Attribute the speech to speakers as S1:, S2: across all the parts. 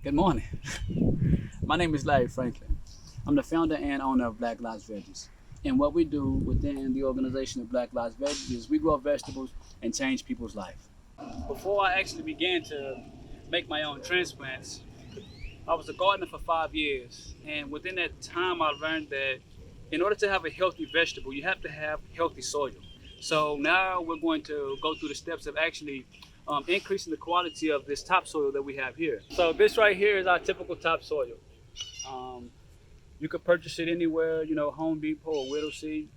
S1: Good morning. My name is Larry Franklin. I'm the founder and owner of Black Lives Veggies. And what we do within the organization of Black Lives Veggies is we grow vegetables and change people's life. Before I actually began to make my own transplants, I was a gardener for 5 years. And within that time, I learned that in order to have a healthy vegetable, you have to have healthy soil. So now we're going to go through the steps of actually increasing the quality of this topsoil that we have here. So this right here is our typical topsoil. Um, you could purchase it anywhere, Home Depot or Whittlesey.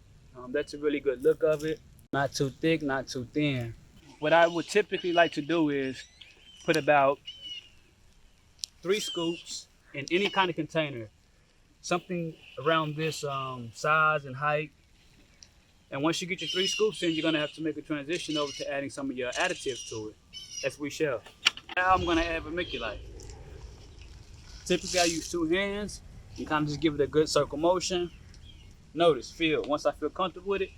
S1: That's a really good look of it. Not too thick, not too thin. What I would typically like to do is put about 3 scoops in any kind of container, something around this size and height. And once you get your 3 scoops in, you're gonna have to make a transition over to adding some of your additives to it, as we shall. Now I'm gonna add vermiculite. Typically I use 2 hands and kind of just give it a good circle motion. Notice, feel. Once I feel comfortable with it,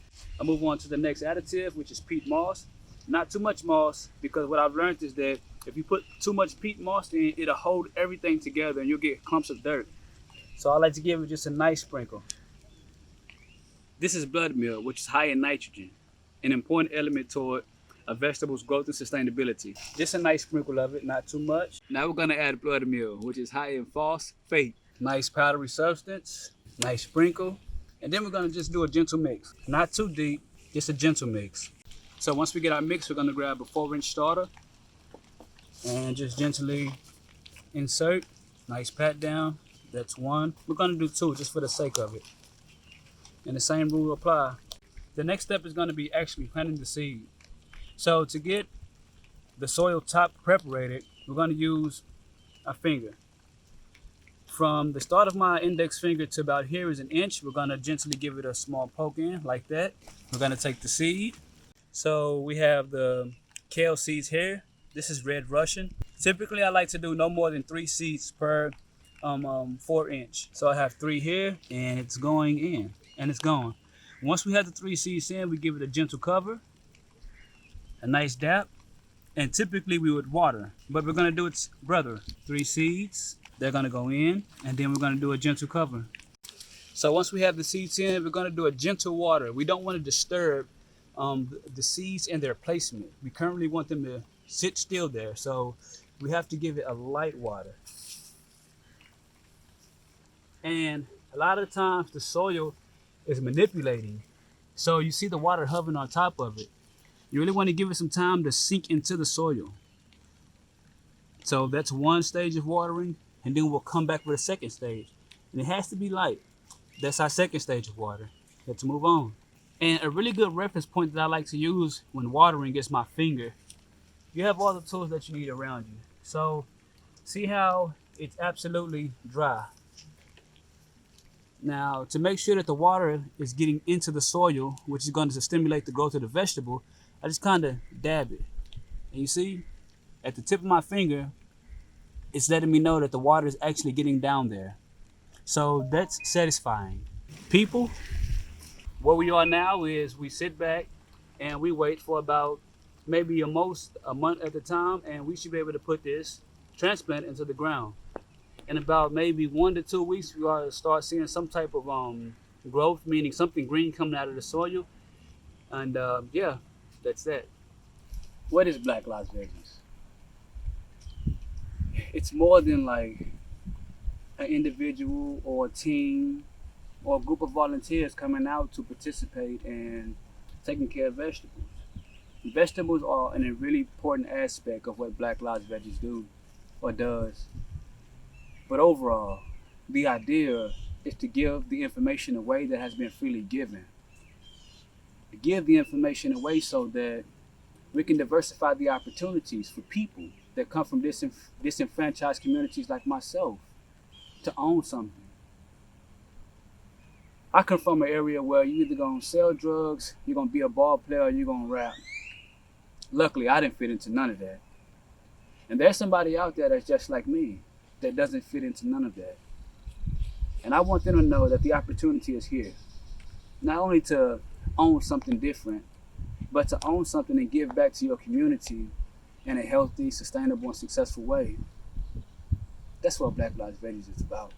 S1: I move on to the next additive, which is peat moss. Not too much moss, because what I've learned is that if you put too much peat moss in, it'll hold everything together and you'll get clumps of dirt. So I like to give it just a nice sprinkle. This is blood meal, which is high in nitrogen, an important element toward a vegetable's growth and sustainability. Just a nice sprinkle of it, not too much. Now we're gonna add blood meal, which is high in phosphate. Nice powdery substance, nice sprinkle. And then we're gonna just do a gentle mix. Not too deep, just a gentle mix. So once we get our mix, we're gonna grab a 4-inch starter and just gently insert. Nice pat down, that's one. We're gonna do 2 just for the sake of it. And the same rule will apply. The next step is gonna be actually planting the seed. So to get the soil top preparated, we're gonna use a finger. From the start of my index finger to about here is an inch. We're gonna gently give it a small poke in like that. We're gonna take the seed. So we have the kale seeds here. This is red Russian. Typically I like to do no more than 3 seeds per 4-inch. So I have 3 here and it's going in and it's gone. Once we have the 3 seeds in, we give it a gentle cover, a nice dap, and typically we would water, but we're gonna do it brother. 3 seeds, they're gonna go in, and then we're gonna do a gentle cover. So once we have the seeds in, we're gonna do a gentle water. We don't want to disturb the seeds and their placement. We currently want them to sit still there, so we have to give it a light water. And a lot of the times the soil is manipulating, so you see the water hovering on top of it. You really want to give it some time to sink into the soil. So that's one stage of watering, and then we'll come back with a second stage. And it has to be light. That's our second stage of water. Let's move on. And a really good reference point that I like to use when watering is my finger. You have all the tools that you need around you. So see how it's absolutely dry. Now, to make sure that the water is getting into the soil, which is going to stimulate the growth of the vegetable, I just kind of dab it. And you see, at the tip of my finger, it's letting me know that the water is actually getting down there. So that's satisfying. People, where we are now is we sit back and we wait for about maybe a month at a time, and we should be able to put this transplant into the ground. In about maybe 1 to 2 weeks, we ought to start seeing some type of growth, meaning something green coming out of the soil. And yeah, that's that. What is Black Lives Veggies? It's more than like an individual or a team or a group of volunteers coming out to participate in taking care of vegetables. Vegetables are a really important aspect of what Black Lives Veggies do or does. But overall, the idea is to give the information away that has been freely given. To give the information away so that we can diversify the opportunities for people that come from disenfranchised communities like myself to own something. I come from an area where you either gonna sell drugs, you're gonna be a ball player, or you're gonna rap. Luckily, I didn't fit into none of that. And there's somebody out there that's just like me that doesn't fit into none of that. And I want them to know that the opportunity is here. Not only to own something different, but to own something and give back to your community in a healthy, sustainable, and successful way. That's what Black Lives Veggies is about.